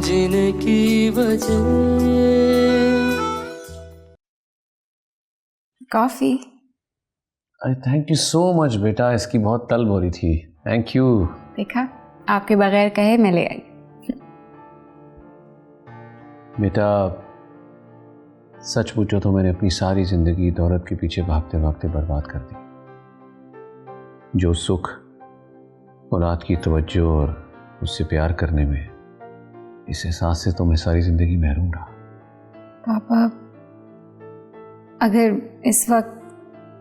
जीने की वजह। Coffee. Thank you so much बेटा, इसकी बहुत तलब हो रही थी। Thank you. देखा, आपके बगैर कहे मैं ले आई। बेटा सच पूछो तो मैंने अपनी सारी जिंदगी दौलत के पीछे भागते भागते बर्बाद कर दी। जो सुख औलाद की तवज्जो और उससे प्यार करने में, इस एहसास से तो मैं सारी जिंदगी महरूम रहा। पापा, अगर इस वक्त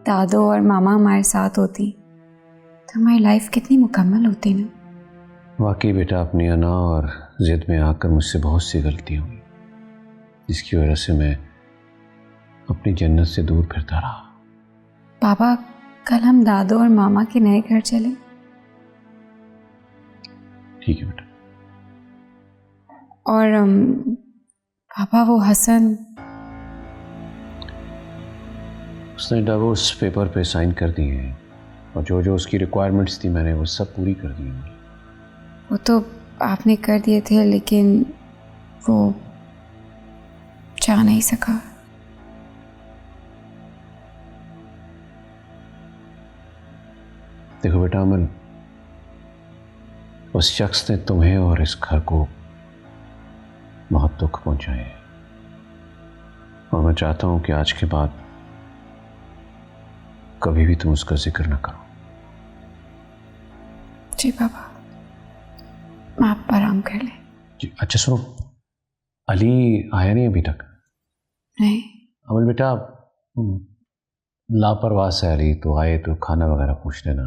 दादो और मामा हमारे साथ होती तो हमारी लाइफ कितनी मुकम्मल होती ना। वाकई बेटा, अपनी अना और जिद में आकर मुझसे बहुत सी गलतियां हुई, जिसकी वजह से मैं अपनी जन्नत से दूर फिरता रहा। पापा, कल हम दादो और मामा के नए घर चले। ठीक है बेटा। और पापा, वो हसन, उसने डिवोर्स पेपर पे साइन कर दिए हैं और जो जो उसकी रिक्वायरमेंट्स थी मैंने वो सब पूरी कर दी हैं। वो तो आपने कर दिए थे, लेकिन वो जा नहीं सका। देखो बेटा अमन, उस शख्स ने तुम्हें और इस घर को बहुत दुख पहुंचाए हैं और मैं चाहता हूं कि आज के बाद कभी भी तुम उसका जिक्र ना करो। जी पापा, आप आराम कर लें। जी अच्छा सुनो, अली आया नहीं अभी तक? नहीं। अमन बेटा, लापरवाह से अली, तो आए तो खाना वगैरह पूछ लेना।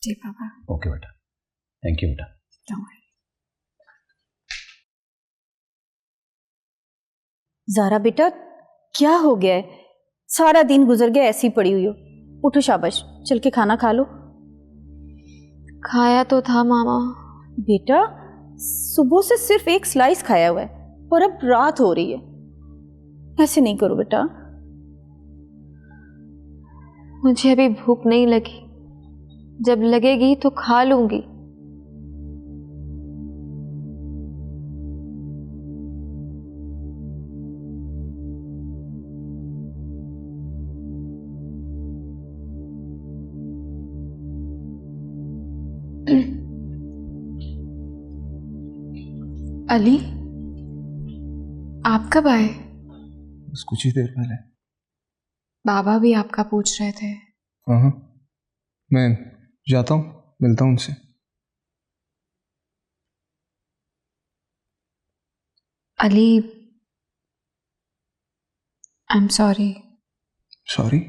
जी पापा। ओके बेटा, थैंक यू बेटा। Don't worry. ज़ारा बेटा, क्या हो गया है? सारा दिन गुजर गया ऐसी पड़ी हुई हो। उठो, शाबाश, चल के खाना खा लो। खाया तो था मामा। बेटा, सुबह से सिर्फ एक स्लाइस खाया हुआ है और अब रात हो रही है। ऐसे नहीं करो बेटा। मुझे अभी भूख नहीं लगी, जब लगेगी तो खा लूंगी। अली, आप कब आए? बस कुछ ही देर पहले। बाबा भी आपका पूछ रहे थे। हाँ, मैं जाता हूँ, मिलता हूँ उनसे। Ali, I am sorry. Sorry?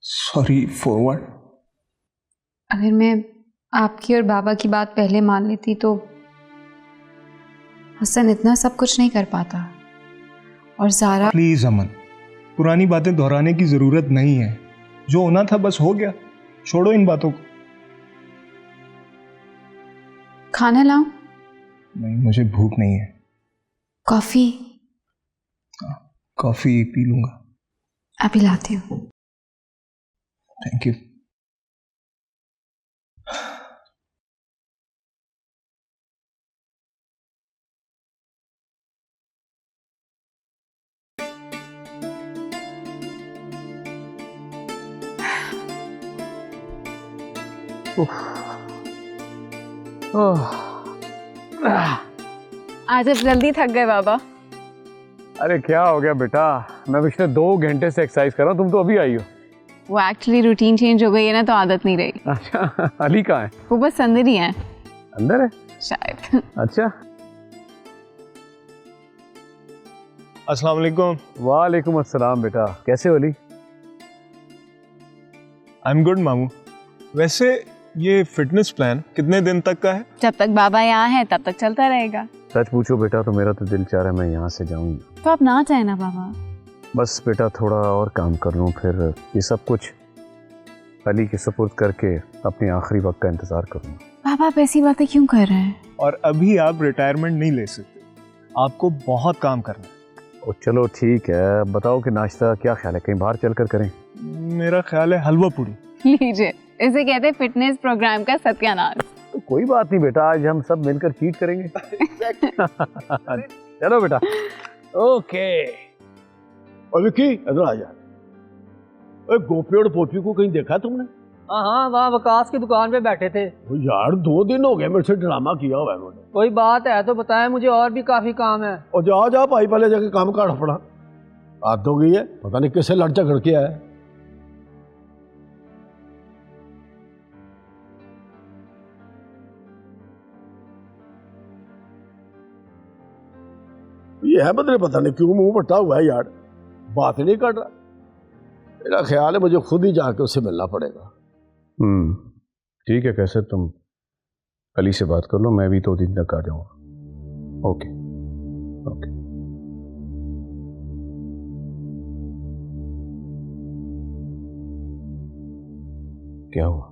Sorry for what? अगर मैं आपकी और बाबा की बात पहले मान लेती तो हसन इतना सब कुछ नहीं कर पाता। और ज़ारा, प्लीज अमन, पुरानी बातें दोहराने की जरूरत नहीं है। जो होना था बस हो गया, छोड़ो इन बातों को। खाना लाऊं? नहीं, मुझे भूख नहीं है। कॉफी? कॉफी पी लूंगा। अभी लाती हूँ। Thank you. आज अब जल्दी थक गए बाबा। अरे क्या हो गया बेटा, मैं पिछले 2 घंटे से एक्सरसाइज कर रहा हूँ, तुम तो अभी आई हो। वो एक्चुअली रूटीन चेंज हो गई है ना, तो आदत नहीं रही। अच्छा, अली कहाँ है? वो बस अंदर ही है अंदर है शायद। अच्छा। अस्सलाम वालेकुम। वालेकुम अस्सलाम बेटा, कैसे हो अली? आई एम गुड मामू। वैसे ये फिटनेस प्लान कितने दिन तक का है? जब तक बाबा यहाँ है तब तक चलता रहेगा। सच पूछो बेटा तो मेरा तो दिल चाह रहा है मैं यहाँ से जाऊँ। तो आप ना चाहे ना बाबा। बस बेटा थोड़ा और काम कर लूँ, फिर ये सब कुछ अली के सुपुर्द करके अपने आखिरी वक्त का इंतजार करूँगा। बाबा आप ऐसी बातें क्यों कर रहे हैं? और अभी आप रिटायरमेंट नहीं ले सकते, आपको बहुत काम करना है। ओ चलो ठीक है, बताओ कि नाश्ता क्या ख्याल है, कहीं बाहर चलकर करें? मेरा ख्याल है हलवा पूड़ी। लीजिए, इसे कहते हैं फिटनेस प्रोग्राम का सत्यानाश। कोई बात नहीं बेटा, आज हम सब मिलकर चीट करेंगे। चलो बेटा। ओके। और विक्की इधर आ जा। गोपी और पोपी को कहीं देखा तुमने? हाँ, वहाँ वकास की दुकान पे बैठे थे। वो यार 2 दिन हो गए मेरे से ड्रामा किया हुआ है उन्होंने। कोई बात है तो बताएं, मुझे और भी काफी काम है। और जा भाई, पहले जाके काम काट पड़ा। आदत हो गई है, पता नहीं किससे लड़ झगड़ के आया। ये है बदले, पता नहीं क्यों मुंह फटा हुआ है यार, बात ही नहीं कर रहा। मेरा ख्याल है मुझे खुद ही जाके उससे मिलना पड़ेगा। ठीक है, कैसे तुम अली से बात कर लो, मैं भी 2 दिन तक आ जाऊंगा। Okay okay. क्या हुआ?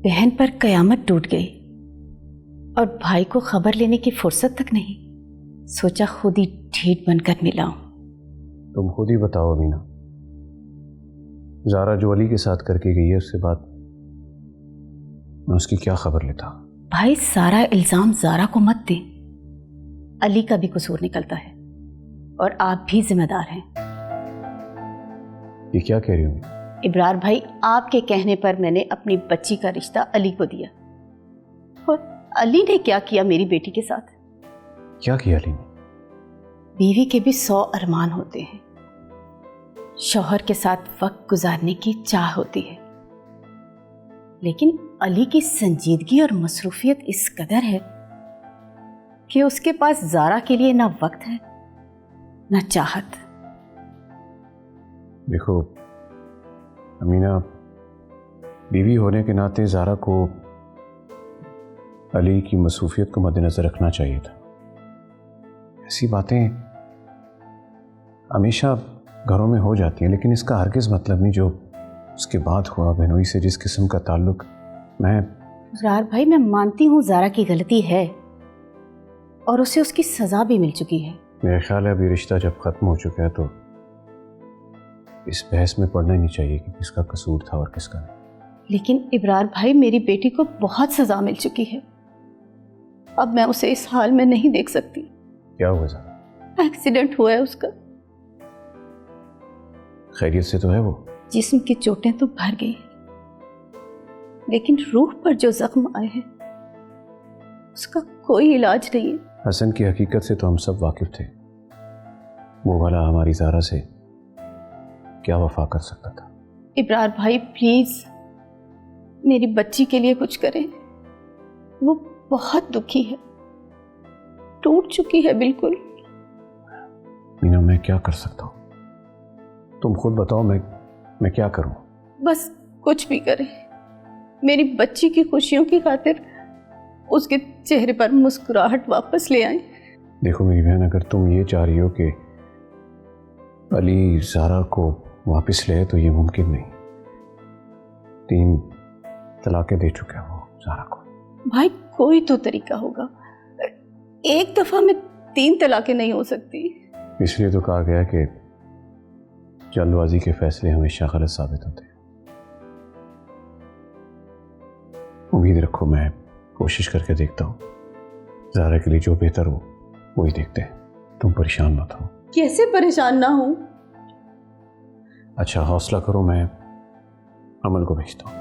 बहन पर कयामत टूट गई और भाई को खबर लेने की फुर्सत तक नहीं। सोचा खुद ही ढीठ बनकर मिलाऊं। तुम खुद ही बताओ अमीना, ज़ारा जो अली के साथ करके गई है उससे बात, मैं उसकी क्या खबर लेता? भाई सारा इल्जाम ज़ारा को मत दे, अली का भी कसूर निकलता है और आप भी जिम्मेदार हैं। ये क्या कह रही हो? इब्रार भाई, आपके कहने पर मैंने अपनी बच्ची का रिश्ता अली को दिया, और अली ने क्या किया मेरी बेटी के साथ? क्या किया अली ने? बीवी के भी 100 अरमान होते हैं, शौहर के साथ वक्त गुजारने की चाह होती है, लेकिन अली की संजीदगी और मसरूफियत इस कदर है कि उसके पास ज़ारा के लिए ना वक्त है ना चाहत। देखो अमीना, बीवी होने के नाते ज़ारा को अली की मसरूफियत को मद्देनज़र रखना चाहिए था। ऐसी बातें हमेशा घरों में हो जाती हैं, लेकिन इसका हरगिज़ मतलब नहीं जो उसके बाद हुआ बहनोई से जिस किस्म का ताल्लुक। मैं इब्रार भाई, मैं मानती हूँ ज़ारा की गलती है और उसे उसकी सज़ा भी मिल चुकी है। मेरा ख्याल है अभी रिश्ता जब ख़त्म हो चुका है तो इस बहस में पड़ना ही नहीं चाहिए कि किसका कसूर था और किसका नहीं। लेकिन इब्रार भाई, मेरी बेटी को बहुत सज़ा मिल चुकी है, अब मैं उसे इस हाल में नहीं देख सकती। क्या हुआ ज़ारा? एक्सीडेंट हुआ है उसका। खैरियत से तो है वो? जिस्म की चोटें तो भर गई, लेकिन रूह पर जो जख्म आए हैं उसका कोई इलाज नहीं है। हसन की हकीकत से तो हम सब वाकिफ थे, वो वाला हमारी ज़ारा से क्या वफा कर सकता था? इब्रार भाई प्लीज मेरी बच्ची के लिए कुछ करें, वो बहुत दुखी है, टूट चुकी है बिल्कुल। मीना, मैं क्या कर सकता हूँ? तुम खुद बताओ, मैं क्या करूँ? बस कुछ भी करें, मेरी बच्ची की खुशियों की खातिर उसके चेहरे पर मुस्कुराहट वापस ले आए। देखो मेरी बहन, अगर तुम ये चाह रही हो कि अली ज़ारा को वापस ले तो ये मुमकिन नहीं। 3 तलाक़ें दे चुका है वो ज़ारा को। भाई कोई तो तरीका होगा, एक दफा में 3 तलाक़ें नहीं हो सकती। इसलिए तो कहा गया कि जल्दबाजी के फैसले हमेशा गलत साबित होते हैं। उम्मीद रखो, मैं कोशिश करके देखता हूँ, ज़ारा के लिए जो बेहतर हो वही देखते हैं। तुम परेशान मत हो। कैसे परेशान ना हूँ? अच्छा हौसला करो, मैं अमल को भेजता हूँ।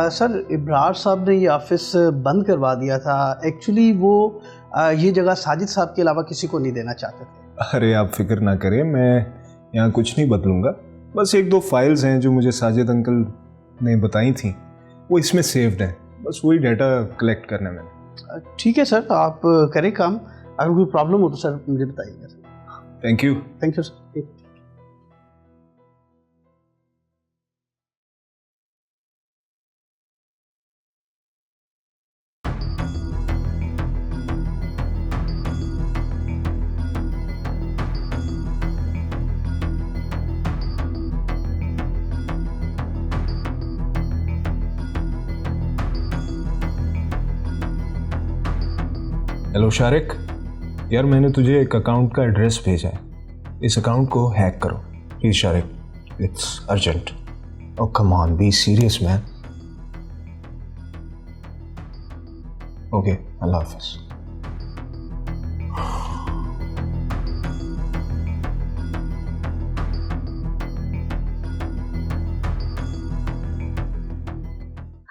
सर, इब्रार साहब ने ये ऑफिस बंद करवा दिया था। एक्चुअली वो ये जगह साजिद साहब के अलावा किसी को नहीं देना चाहते थे। अरे आप फिक्र ना करें, मैं यहाँ कुछ नहीं बदलूंगा। बस 1-2 फाइल्स हैं जो मुझे साजिद अंकल ने बताई थी, वो इसमें सेव्ड हैं, बस वही डाटा कलेक्ट करना है मैंने। ठीक है सर, आप करें काम। अगर कोई प्रॉब्लम हो तो सर मुझे बताइएगा sir. Thank you. Thank you sir. Hello Shariq, यार मैंने तुझे एक अकाउंट का एड्रेस भेजा है, इस अकाउंट को हैक करो please Shariq, it's urgent. Oh come on, be serious man. Okay, अल्लाह हाफिज।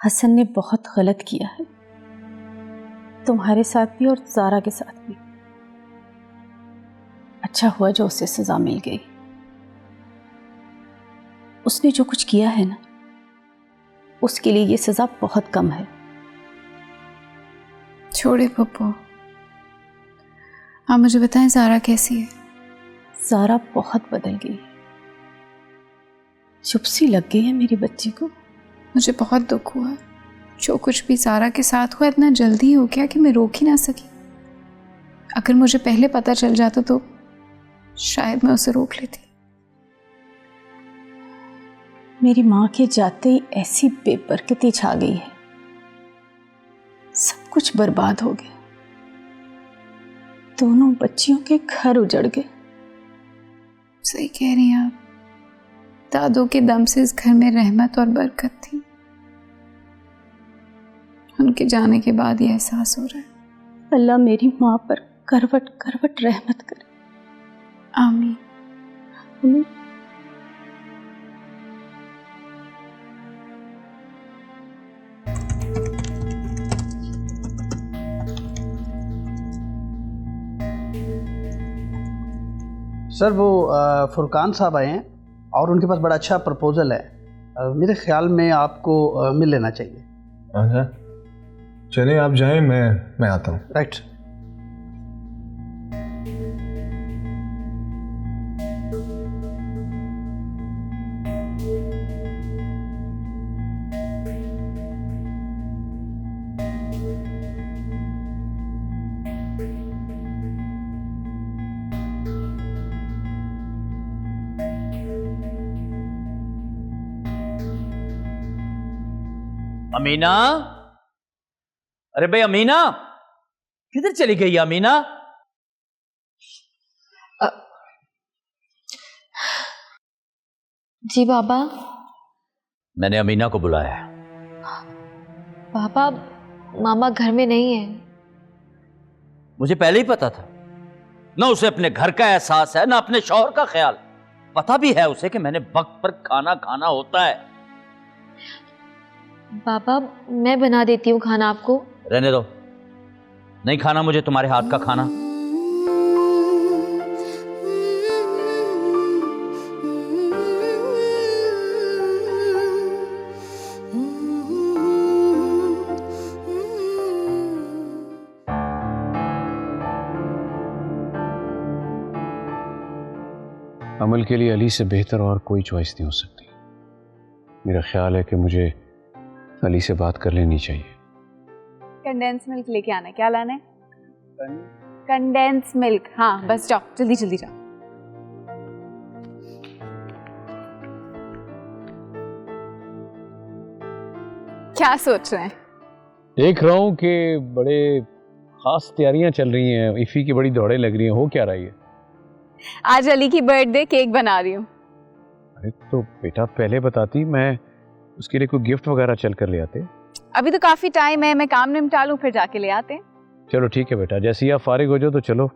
हसन ने बहुत गलत किया है, तुम्हारे साथ भी और ज़ारा के साथ भी। अच्छा हुआ जो उसे सजा मिल गई। उसने जो कुछ किया है ना, उसके लिए ये सजा बहुत कम है। छोड़े पप्पू, आप मुझे बताएं ज़ारा कैसी है? ज़ारा बहुत बदल गई, चुप सी लग गई है मेरी बच्ची को। मुझे बहुत दुख हुआ, जो कुछ भी ज़ारा के साथ हुआ इतना जल्दी हो गया कि मैं रोक ही ना सकी। अगर मुझे पहले पता चल जाता तो शायद मैं उसे रोक लेती। मेरी माँ के जाते ही ऐसी बेबरकती छा गई है, सब कुछ बर्बाद हो गया। दोनों बच्चियों के घर उजड़ गए। सही कह रही हैं आप, दादों के दम से इस घर में रहमत और बरकत थी। उनके जाने के बाद ये एहसास हो रहा है। अल्लाह मेरी माँ पर करवट करवट रहमत करे। आमीन। आमीन। सर वो फुरकान साहब आए हैं और उनके पास बड़ा अच्छा प्रपोजल है। मेरे ख्याल में आपको मिल लेना चाहिए। अच्छा चलिए, आप जाएं, मैं आता हूँ। राइट। अमीना, अरे भाई अमीना, किधर चली गई अमीना? जी बाबा। मैंने अमीना को बुलाया है। पापा, मामा घर में नहीं है। मुझे पहले ही पता था। ना उसे अपने घर का एहसास है, ना अपने शौहर का ख्याल। पता भी है उसे कि मैंने वक्त पर खाना खाना होता है। पापा, मैं बना देती हूँ खाना आपको। रहने दो, नहीं खाना मुझे तुम्हारे हाथ का खाना। अमल के लिए अली से बेहतर और कोई चॉइस नहीं हो सकती। मेरा ख्याल है कि मुझे अली से बात कर लेनी चाहिए। कंडेंस मिल्क लेके आना है। क्या लाना है? Condense milk. हाँ बस जाओ, जल्दी जल्दी जाओ। क्या सोच रहे हैं? देख रहा हूँ कि बड़े खास तैयारियां चल रही हैं, इफ़ी की बड़ी दौड़ें लग रही हैं। हो क्या रही है? आज अली की बर्थडे, केक बना रही हूँ। अरे तो बेटा पहले बताती, मैं उसके लिए कोई गिफ्ट वगैरह चल कर ले आते। अभी तो काफी टाइम है, मैं काम निपटा लूं फिर जाके ले आते हैं। चलो ठीक है बेटा, जैसे ही आप फारिग हो जाओ तो चलो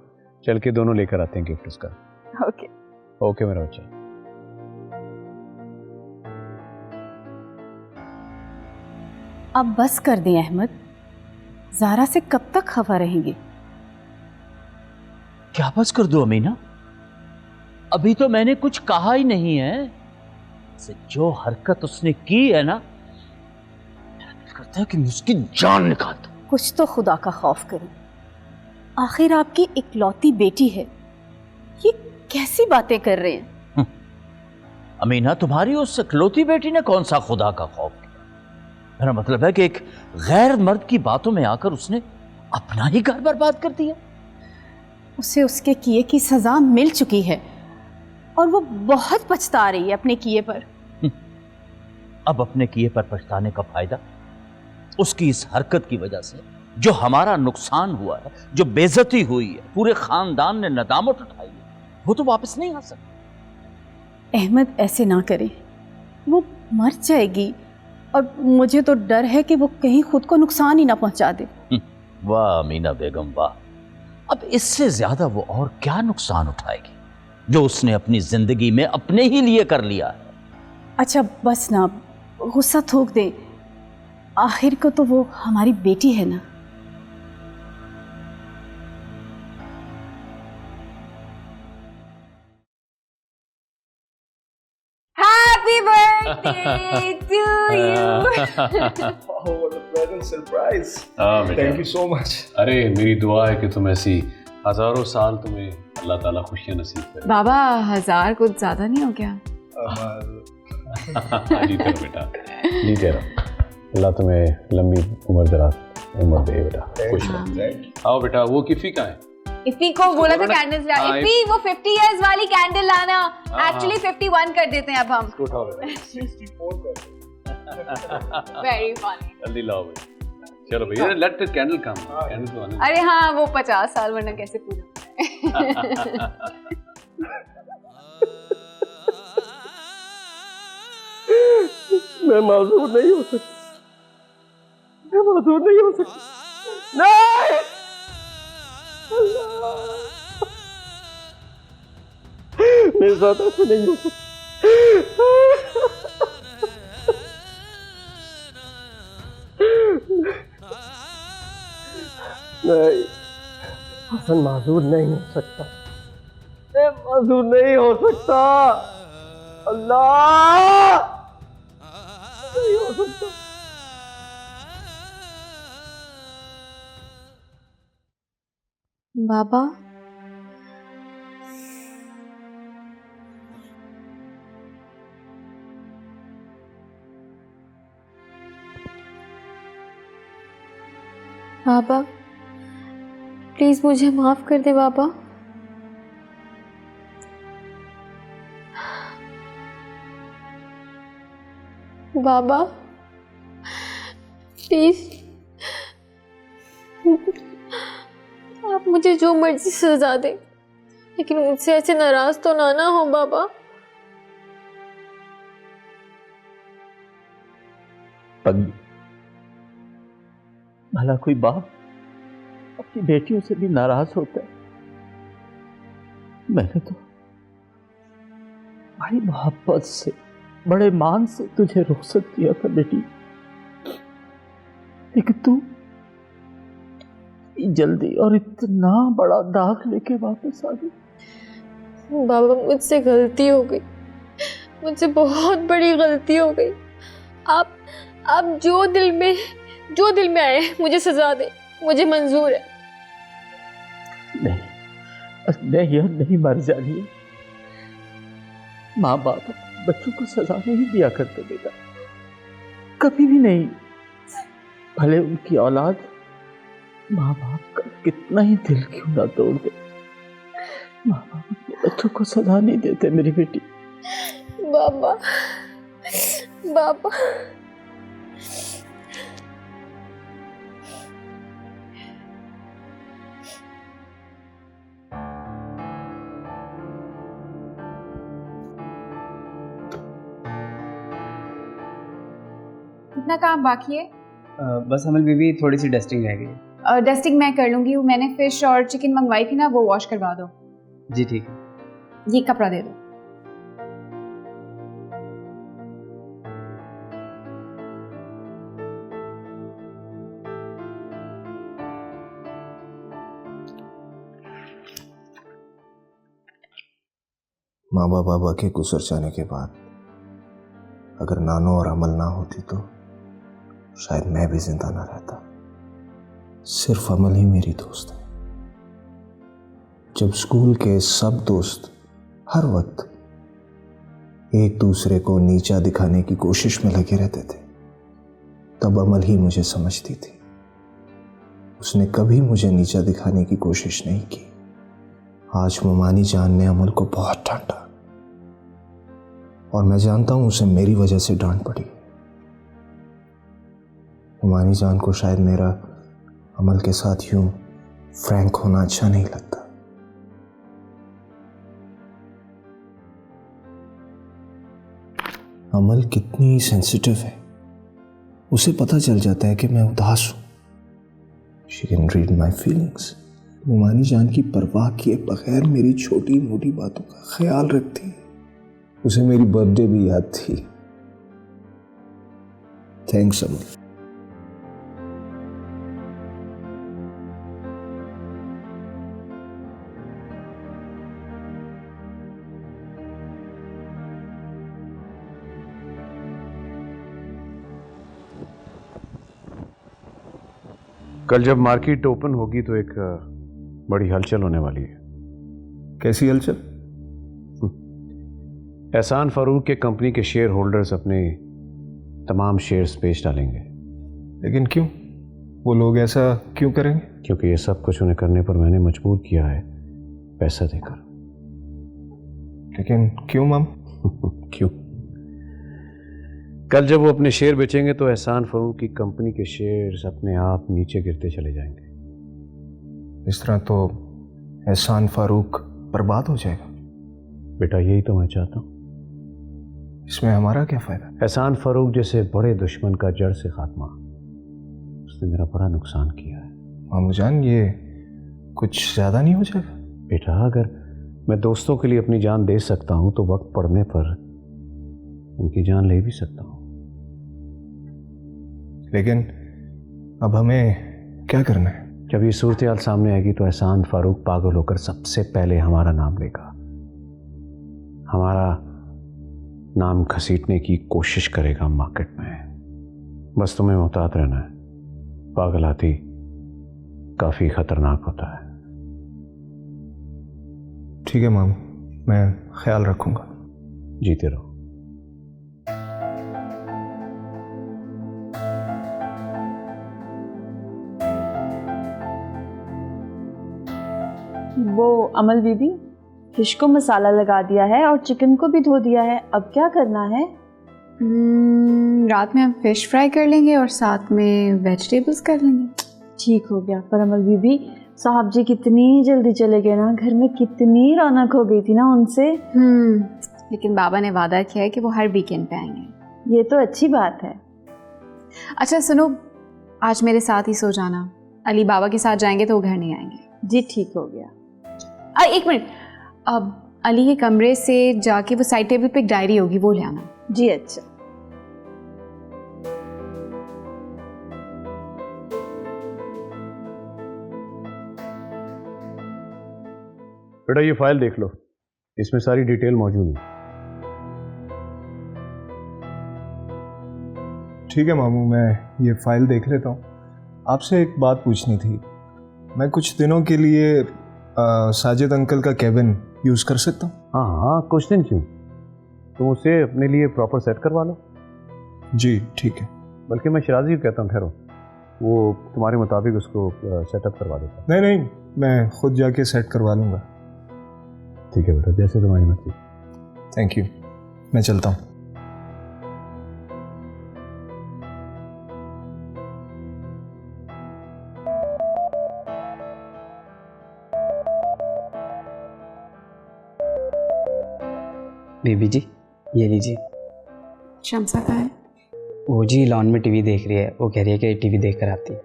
चल के दोनों लेकर आते हैं गिफ्ट उसका। ओके ओके मेरा बच्चा। अब बस कर दें अहमद, ज़ारा से कब तक खफा रहेंगे? क्या बस कर दो अमीना? अभी तो मैंने कुछ कहा ही नहीं है। जो हरकत उसने की है ना, करता है कि मैं उसकी जान निकाल दूं। कुछ तो खुदा का खौफ करें, आखिर आपकी इकलौती बेटी है। ये कैसी बातें कर रहे हैं? अमीना, तुम्हारी उस इकलौती बेटी ने कौन सा खुदा का खौफ किया? मेरा मतलब है कि एक गैर मर्द की बातों में आकर उसने अपना ही घर बर्बाद कर दिया। उसे उसके किए की सजा मिल चुकी है और वो बहुत पछता रही है अपने किए पर। अब अपने किए पर पछताने का फायदा उसकी इस हरकत की वजह से जो हमारा नुकसान हुआ है, जो बेइज्जती हुई है, पूरे खानदान ने नदामत उठाई है, वो तो वापस नहीं आ सकती। अहमद ऐसे ना करे, वो मर जाएगी और मुझे तो डर है कि वो कहीं खुद को नुकसान ही ना पहुंचा दे। वाह अमीना बेगम वाह, अब इससे ज्यादा वो और क्या नुकसान उठाएगी जो उसने अपनी जिंदगी में अपने ही लिए कर लिया है। अच्छा बस ना, गुस्सा थोक दे, आखिर को तो वो हमारी बेटी है ना। Happy birthday to you. Oh, what a pleasant surprise. हाँ बेटा, Thank you so much. अरे मेरी दुआ है कि तुम ऐसी हजारों साल तुम्हें अल्लाह ताला खुशियां नसीब करे। बाबा 1000 कुछ ज्यादा नहीं हो गया? जीते रहो बेटा, जीते रहो। अल्लाह तुम्हें लंबी उम्र दे बेटा, खुश रहो। आओ बेटा, वो किफी कहाँ है? इफी को बोला था कैंडल्स ला। हाँ, इफी वो 50 इयर्स वाली कैंडल लाना। एक्चुअली 51 कर देते हैं अब हम। उठाओ बेटा, 64 कर। Very funny. जल्दी लाओ बेटा, चलो भैया, let the candle come. Candle तो आने दो। अरे हाँ, वो 50 साल वरना कैसे पूरा। मैं माजूर नहीं हो सकता, मैं माजूर नहीं हो सकता। नहीं, मेरे साथ ऐसा नहीं हो सकता। नहीं, हसन माजूर नहीं हो सकता, मैं माजूर नहीं हो सकता। अल्लाह, नहीं हो सकता। बाबा, बाबा प्लीज मुझे माफ कर दे बाबा। बाबा प्लीज, आप मुझे जो मर्जी सजा दे, लेकिन मुझसे ऐसे नाराज तो ना हो बाबा। पगली, भला कोई बाप अपनी बेटियों से भी नाराज होता है? मैंने तो बड़ी मोहब्बत से, बड़े मान से तुझे रुखसत किया था बेटी, लेकिन तू जल्दी और इतना बड़ा दाग लेके वापस आ गई। बाबा मुझसे गलती हो गई, मुझसे बहुत बड़ी गलती हो गई। आप जो दिल में आए मुझे सजा दे, मुझे मंजूर है। नहीं यार, नहीं मर जानी है। माँ बाप बच्चों को सजा नहीं दिया करते बेटा, कभी भी नहीं। भले उनकी औलाद माँ बाप का कितना ही दिल क्यों ना तोड़ दे, माँ बाप अपने बच्चों को सजा नहीं देते मेरी बेटी। बाबा बाबा कितना काम बाकी है? बस अमल बीबी, थोड़ी सी डस्टिंग रह गई। डस्टिंग मैं कर लूंगी। मैंने फिश और चिकन मंगवाई थी ना, वो वॉश करवा दो। जी ठीक है। ये कपड़ा दे दो। मामा बाबा के गुजर जाने के बाद अगर नानो और अमल ना होती तो शायद मैं भी जिंदा ना रहता। सिर्फ अमल ही मेरी दोस्त है। जब स्कूल के सब दोस्त हर वक्त एक दूसरे को नीचा दिखाने की कोशिश में लगे रहते थे, तब अमल ही मुझे समझती थी। उसने कभी मुझे नीचा दिखाने की कोशिश नहीं की। आज मोमानी जान ने अमल को बहुत डांटा और मैं जानता हूं उसे मेरी वजह से डांट पड़ी। मोमानी जान को शायद मेरा अमल के साथ यूं फ्रैंक होना अच्छा नहीं लगता। अमल कितनी सेंसिटिव है, उसे पता चल जाता है कि मैं उदास हूं। She can read my feelings. Numani जान की परवाह किए बगैर मेरी छोटी मोटी बातों का ख्याल रखती है। उसे मेरी बर्थडे भी याद थी। थैंक्स अमल। कल जब मार्केट ओपन होगी तो एक बड़ी हलचल होने वाली है। कैसी हलचल? एहसान फारूक के कंपनी के शेयर होल्डर्स अपने तमाम शेयर्स बेच डालेंगे। लेकिन क्यों? वो लोग ऐसा क्यों करेंगे? क्योंकि ये सब कुछ उन्हें करने पर मैंने मजबूर किया है पैसा देकर। लेकिन क्यों माम? क्यों? कल जब वो अपने शेयर बेचेंगे तो एहसान फारूक की कंपनी के शेयर्स अपने आप नीचे गिरते चले जाएंगे। इस तरह तो एहसान फारूक बर्बाद हो जाएगा। बेटा यही तो मैं चाहता हूँ। इसमें हमारा क्या फायदा? एहसान फारूक जैसे बड़े दुश्मन का जड़ से खात्मा, उसने मेरा बड़ा नुकसान किया है। मामू जान, ये कुछ ज्यादा नहीं हो जाएगा? बेटा अगर मैं दोस्तों के लिए अपनी जान दे सकता हूँ तो वक्त पड़ने पर उनकी जान ले भी सकता हूँ। लेकिन अब हमें क्या करना है? जब ये सूरत हाल सामने आएगी तो एहसान फारूक पागल होकर सबसे पहले हमारा नाम लेगा, हमारा नाम घसीटने की कोशिश करेगा मार्केट में। बस तुम्हें मुहतात रहना है। पागलाती काफी खतरनाक होता है। ठीक है मामू, मैं ख्याल रखूंगा। जीते रहो। वो अमल बीबी, फिश को मसाला लगा दिया है और चिकन को भी धो दिया है, अब क्या करना है? रात में हम फिश फ्राई कर लेंगे और साथ में वेजिटेबल्स कर लेंगे। ठीक हो गया। पर अमल बीबी, साहब जी कितनी जल्दी चले गए ना, घर में कितनी रौनक हो गई थी ना उनसे। लेकिन बाबा ने वादा किया है कि वो हर वीकेंड पे आएंगे। ये तो अच्छी बात है। अच्छा सुनो, आज मेरे साथ ही सो जाना। अली बाबा के साथ जाएंगे तो वो घर नहीं आएंगे। जी ठीक हो गया। एक मिनट, अब अली के कमरे से जाके वो साइड टेबल पे एक डायरी होगी, वो ले आना। जी अच्छा। बेटा ये फाइल देख लो, इसमें सारी डिटेल मौजूद है। ठीक है मामू, मैं ये फाइल देख लेता हूँ। आपसे एक बात पूछनी थी। मैं कुछ दिनों के लिए साजिद अंकल का केबिन यूज़ कर सकता हूँ? हाँ हाँ, कुछ दिन क्यों, तुम उसे अपने लिए प्रॉपर सेट करवा लो। जी ठीक है। बल्कि मैं शिराजी को कहता हूँ, ठहरो, वो तुम्हारे मुताबिक उसको सेटअप करवा देता। नहीं नहीं, मैं खुद जाके सेट करवा लूँगा। ठीक है बेटा, जैसे तुम्हारी मर्जी। थैंक यू, मैं चलता हूँ। बीबी जी ये लीजिए। शमसा कहाँ है? वो जी लॉन में टीवी देख रही है, वो कह रही है कि टीवी देख कर आती है।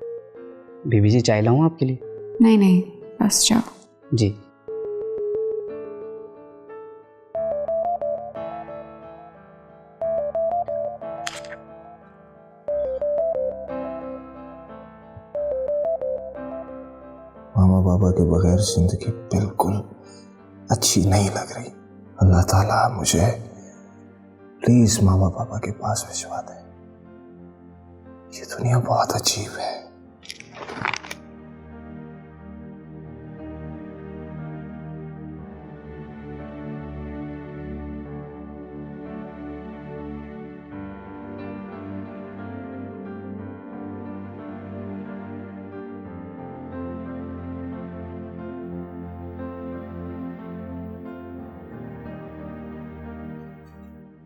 बीबी जी चाय लाऊं आपके लिए? नहीं नहीं, बस जाओ। जी। मामा बाबा के बगैर जिंदगी बिल्कुल अच्छी नहीं लग रही। अल्लाह ताला मुझे प्लीज मामा पापा के पास भिजवा दे। ये दुनिया बहुत अजीब है।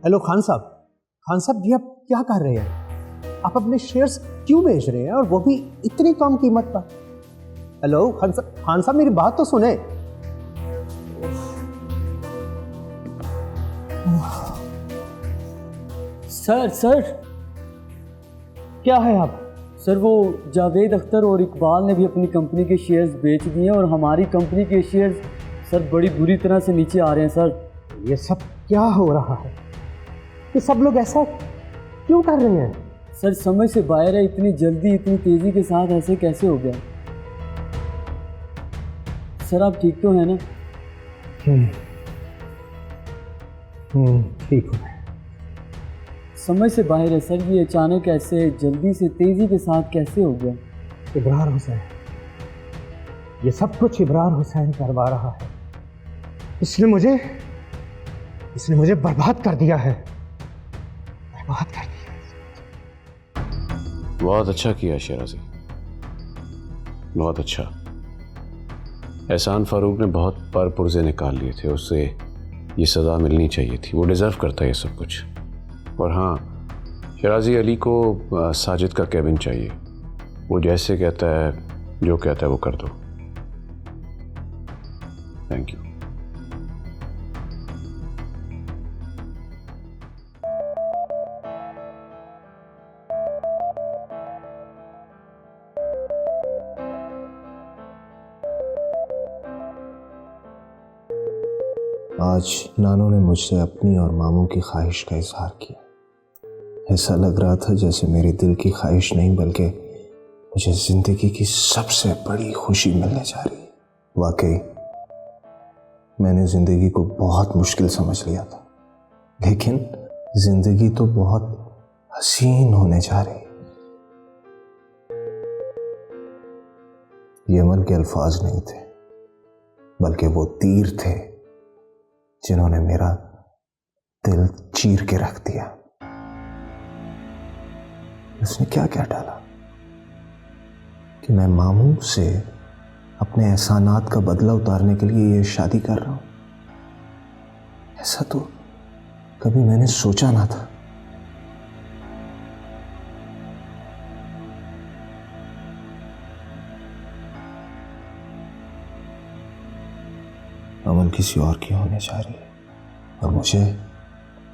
हेलो खान साहब। खान साहब, ये आप क्या कर रहे हैं? आप अपने शेयर्स क्यों बेच रहे हैं, और वो भी इतनी कम कीमत पर? हेलो खान साहब, मेरी बात तो सुने। सर क्या है आप? सर वो जावेद अख्तर और इकबाल ने भी अपनी कंपनी के शेयर्स बेच दिए हैं और हमारी कंपनी के शेयर्स सर बड़ी बुरी तरह से नीचे आ रहे हैं सर। ये सब क्या हो रहा है? ये सब लोग ऐसा क्यों कर रहे हैं? सर समझ से बाहर है, इतनी जल्दी इतनी तेजी के साथ ऐसे कैसे हो गया? सर आप ठीक तो हैं ना? ठीक हूँ। समझ से बाहर है सर, ये अचानक ऐसे जल्दी से तेजी के साथ कैसे हो गया? इब्रार हुसैन, ये सब कुछ इब्रार हुसैन करवा रहा है। इसने मुझे बर्बाद कर दिया है, बर्बाद कर दिया। बहुत अच्छा किया शराजी, बहुत अच्छा। एहसान फारूक ने बहुत पर पुर्जे निकाल लिए थे, उससे ये सज़ा मिलनी चाहिए थी, वो डिज़र्व करता है ये सब कुछ। और हाँ, शराजी अली को साजिद का केबिन चाहिए, वो जैसे कहता है, जो कहता है वो कर दो। Thank you. आज नानो ने मुझसे अपनी और मामू की ख्वाहिश का इजहार किया। ऐसा लग रहा था जैसे मेरे दिल की ख्वाहिश नहीं, बल्कि मुझे जिंदगी की सबसे बड़ी खुशी मिलने जा रही है। वाकई मैंने जिंदगी को बहुत मुश्किल समझ लिया था, लेकिन जिंदगी तो बहुत हसीन होने जा रही है। ये अमल के अल्फाज नहीं थे, बल्कि वो तीर थे जिन्होंने मेरा दिल चीर के रख दिया। उसने क्या क्या डाला कि मैं मामू से अपने एहसानात का बदला उतारने के लिए ये शादी कर रहा हूं। ऐसा तो कभी मैंने सोचा ना था। अमल किसी और की होने जा रही है और मुझे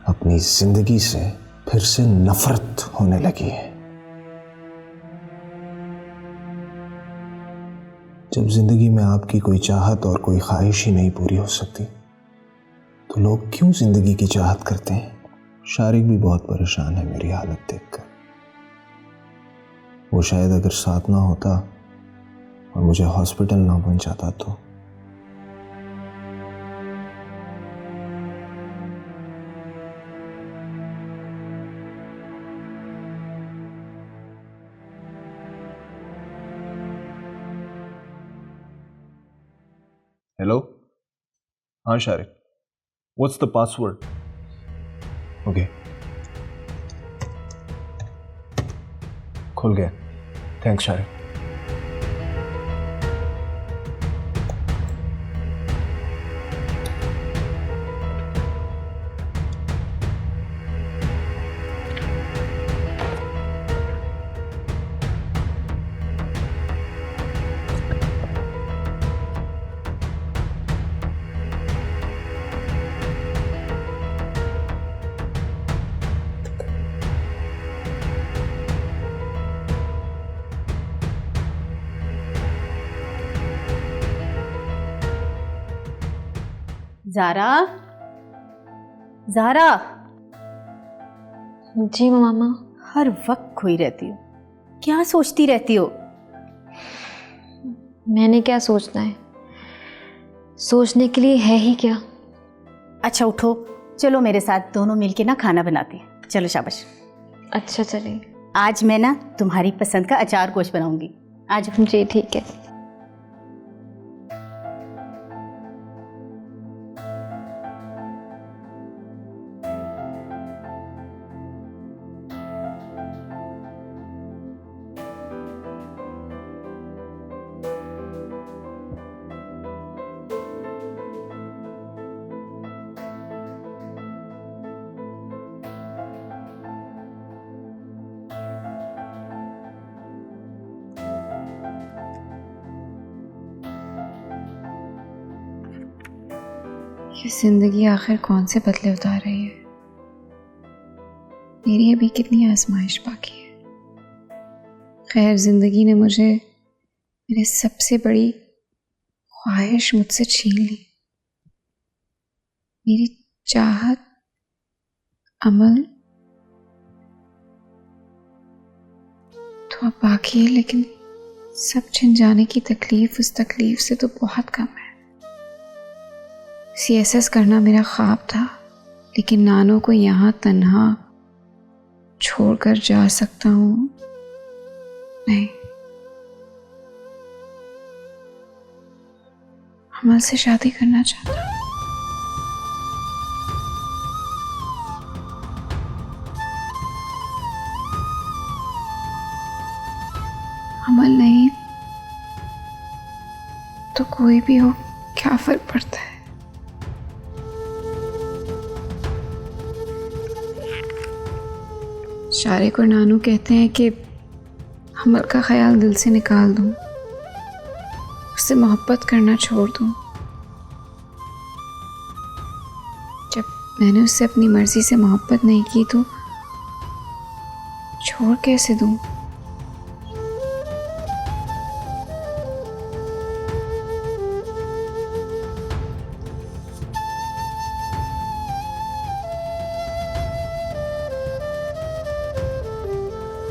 अपनी जिंदगी से फिर से नफरत होने लगी है। जब जिंदगी में आपकी कोई चाहत और कोई ख्वाहिश ही नहीं पूरी हो सकती, तो लोग क्यों जिंदगी की चाहत करते हैं? शारिक भी बहुत परेशान है मेरी हालत देखकर। वो शायद अगर साथ ना होता और मुझे हॉस्पिटल ना पहुंचाता तो। हेलो, हाँ Shariq, what's the password? Okay, खुल गया। थैंक्स शारिक। ज़ारा, ज़ारा। जी मामा। हर वक्त खोई रहती हो, क्या सोचती रहती हो? मैंने क्या सोचना है, सोचने के लिए है ही क्या। अच्छा उठो, चलो मेरे साथ दोनों मिलके ना खाना बनाते हैं। चलो शाबाश। अच्छा चलिए। आज मैं ना तुम्हारी पसंद का अचार गोश्त बनाऊंगी। आज जी ठीक है। ये जिंदगी आखिर कौन से बदले उतार रही है। मेरी अभी कितनी आजमाइश बाकी है। खैर, जिंदगी ने मुझे मेरी सबसे बड़ी ख्वाहिश मुझसे छीन ली। मेरी चाहत, अमल तो अब बाकी है, लेकिन सब छिन जाने की तकलीफ उस तकलीफ से तो बहुत कम है। CSS करना मेरा ख्वाब था, लेकिन नानो को यहाँ तन्हा छोड़कर जा सकता हूँ? नहीं। अमल से शादी करना चाहता हूँ। अमल नहीं तो कोई भी हो, क्या फर्क पड़ता है। शारिक और नानू कहते हैं कि अमल का ख्याल दिल से निकाल दूं, उससे मोहब्बत करना छोड़ दूं। जब मैंने उससे अपनी मर्जी से मोहब्बत नहीं की तो छोड़ कैसे दूं?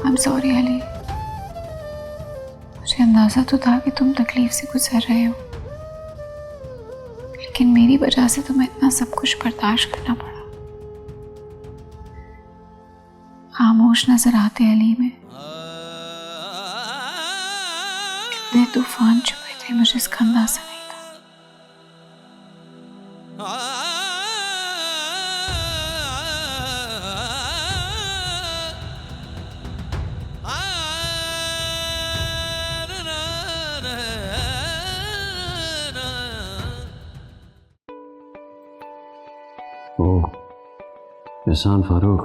I'm sorry अली, मुझे अंदाजा तो था कि तुम तकलीफ से गुजर रहे हो, लेकिन मेरी वजह से तुम्हें इतना सब कुछ बर्दाश्त करना पड़ा। खामोश नजर आते अली में कितने तूफान छुपे थे, मुझे इसका अंदाजा नहीं था। एहसान फारूक,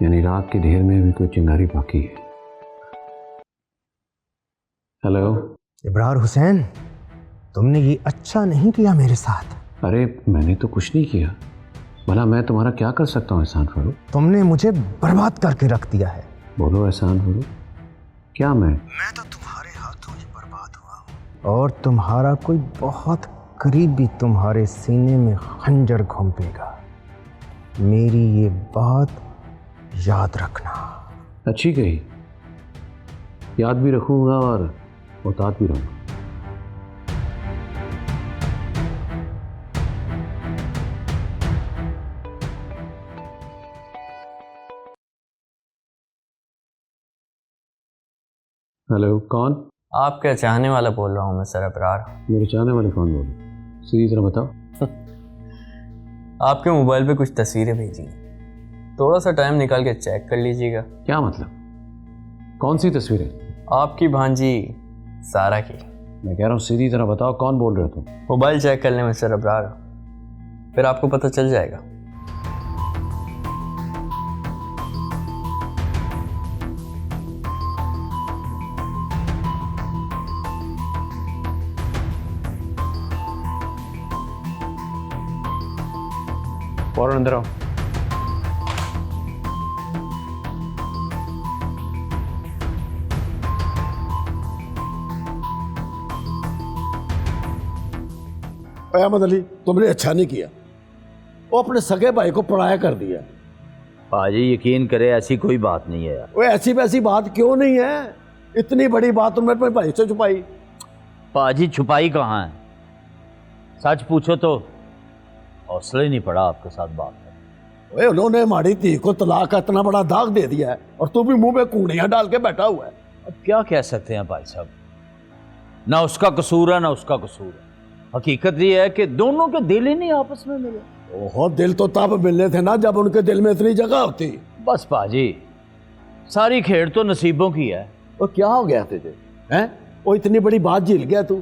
यानी रात के ढेर में भी कोई चिंगारी बाकी है। हेलो इब्रार हुसैन, तुमने ये अच्छा नहीं किया मेरे साथ। अरे मैंने तो कुछ नहीं किया, भला मैं तुम्हारा क्या कर सकता हूँ एहसान फारूक? तुमने मुझे बर्बाद करके रख दिया है। बोलो एहसान फारूक, क्या मैं तो तुम्हारे हाथों ही बर्बाद हुआ हूँ, और तुम्हारा कोई बहुत करीबी तुम्हारे सीने में खंजर घोंपेगा। मेरी ये बात याद रखना। अच्छी कही, याद भी रखूंगा और मुहतात भी रहूंगा। हेलो, कौन? आपका चाहने वाला बोल रहा हूँ मैं सर अबरार। मेरे चाहने वाले कौन बोले? सीधी तरह बताओ। आपके मोबाइल पे कुछ तस्वीरें भेजी, थोड़ा सा टाइम निकाल के चेक कर लीजिएगा। क्या मतलब? कौन सी तस्वीरें? आपकी भांजी सारा की। मैं कह रहा हूँ सीधी तरह बताओ, कौन बोल रहे हो तुम? मोबाइल चेक कर लें मिस्टर अबरार, फिर आपको पता चल जाएगा। फौरन अंदर आओ। अहमद अली, तुमने अच्छा नहीं किया, वो अपने सगे भाई को पराया कर दिया। पाजी यकीन करे, ऐसी कोई बात नहीं है यार। वो ऐसी वैसी बात क्यों नहीं है? इतनी बड़ी बात तुमने अपने भाई से छुपाई। पाजी छुपाई कहाँ है? सच पूछो तो हौसला ही नहीं पड़ा आपके साथ बात करने। ओए, उन्होंने हमारी धी को तलाक का इतना बड़ा दाग दे दिया है और तू भी मुंह में कूड़ियां डाल के बैठा हुआ है। अब क्या कह सकते हैं भाई साहब, ना उसका कसूर है ना उसका कसूर है। हकीकत ये है कि दोनों के दिल ही नहीं आपस में मिले। ओहो, दिल तो तब मिलने थे ना जब उनके दिल में इतनी जगह होती। बस पाजी, सारी खेड़ तो नसीबों की है। वो क्या हो गया तुझे हैं? वो इतनी बड़ी बात झेल गया तू।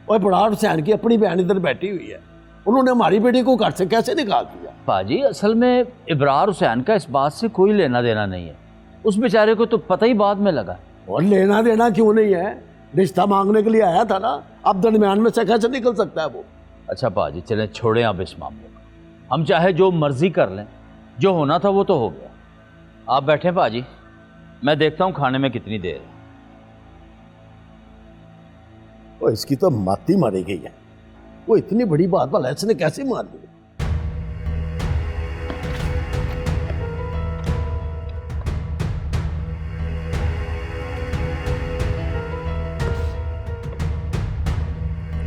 और बरार हुसैन की अपनी बहन इधर बैठी हुई है, उन्होंने हमारी बेटी को घर से कैसे निकाल दिया? पाजी असल में इब्रार हुसैन का इस बात से कोई लेना देना नहीं है, उस बेचारे को तो पता ही बाद में लगा। और लेना देना क्यों नहीं है? रिश्ता मांगने के लिए आया था ना, अब दरमियान में से कैसे निकल सकता है वो? अच्छा पाजी चलें, छोड़ें अब इस मामले को। हम चाहे जो मर्जी कर लें, जो होना था वो तो हो गया। आप बैठें पाजी, मैं देखता हूँ खाने में कितनी देर है। वो इसकी तो माती मारी गई है। वो इतनी बड़ी बात भला इसने कैसे मार दी?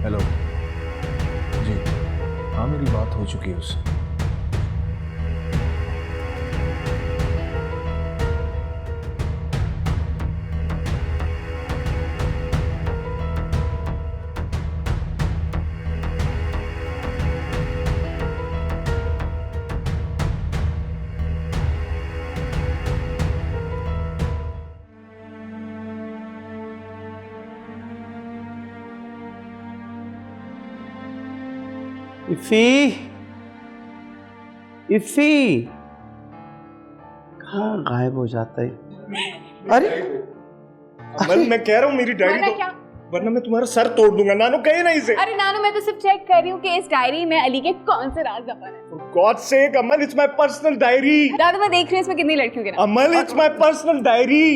हेलो जी, हाँ मेरी बात हो चुकी है उससे। इफ़ी, इफ़ी कहाँ गायब हो जाता है? अरे अमल, मैं कह रहा हूँ मेरी डायरी तो, वरना मैं तुम्हारा सर तोड़ दूंगा। नानू कहे ना इसे। अरे नानू, मैं तो सिर्फ चेक कर रही हूँ कि इस डायरी में अली के कौन से राज दफन है। God sake Amal, it's my personal diary. दादा मैं देख रही हूँ इसमें कितनी लड़कियों के नाम। अमल, इट्स माय पर्सनल डायरी।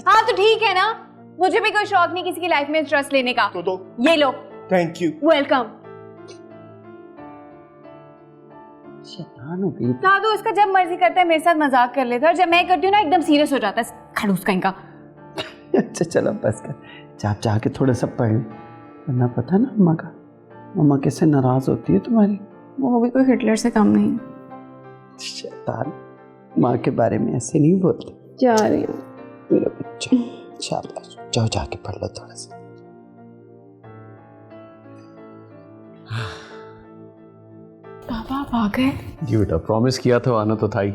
हाँ तो ठीक है ना, मुझे भी कोई शौक नहीं किसी की लाइफ में इंटरेस्ट लेने का। तो दो। ये लो। Thank you. वेलकम। दादू इसका जब मर्जी करता है मेरे साथ मजाक कर लेता है, और जब मैं करती हूँ ना एकदम सीरियस हो जाता है खड़ूस कहीं का। अच्छा चलो बस कर, चाप चाह के थोड़ा सा पढ़ ले, वरना पता ना अम्मा का, अम्मा कैसे नाराज होती है तुम्हारी। वो भी कोई हिटलर से कम नहीं है। शैतान, माँ के बारे में ऐसे नहीं बोलते। जा रही हूँ मेरा बच्चा, शाबाश, जाओ जाके पढ़ लो थोड़ा सा। पापा आप आ गए? जी बेटा, प्रॉमिस किया था, आना तो था ही।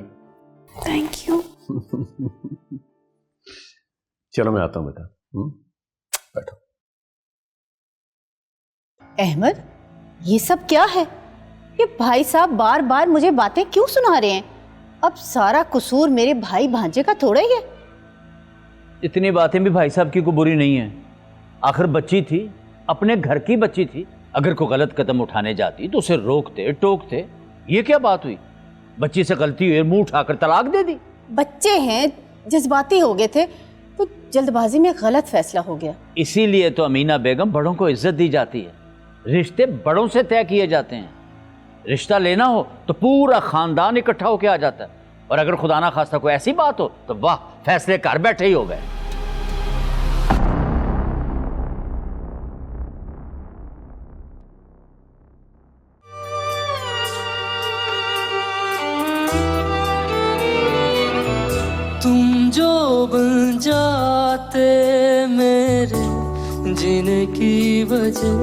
Thank you. चलो मैं आता हूँ बेटा। बैठो। अहमद, ये सब क्या है? ये भाई साहब बार बार मुझे बातें क्यों सुना रहे हैं? अब सारा कसूर मेरे भाई भांजे का थोड़ा ही है। इतनी बातें भी भाई साहब की कोई बुरी नहीं है। आखिर बच्ची थी, अपने घर की बच्ची थी। अगर कोई गलत कदम उठाने जाती तो उसे रोकते टोकते। ये क्या बात हुई? बच्ची से गलती हुई, मुंह उठाकर तलाक दे दी। बच्चे हैं, जज्बाती हो गए थे तो जल्दबाजी में गलत फैसला हो गया। इसीलिए तो अमीना बेगम, बड़ों को इज्जत दी जाती है। रिश्ते बड़ों से तय किए जाते हैं। रिश्ता लेना हो तो पूरा खानदान इकट्ठा होकर आ जाता है, और अगर खुदा ना खास्ता कोई ऐसी बात हो तो वाह, फैसले कर बैठे ही हो गए। तुम जो बन जाते मेरे जीने की वजह,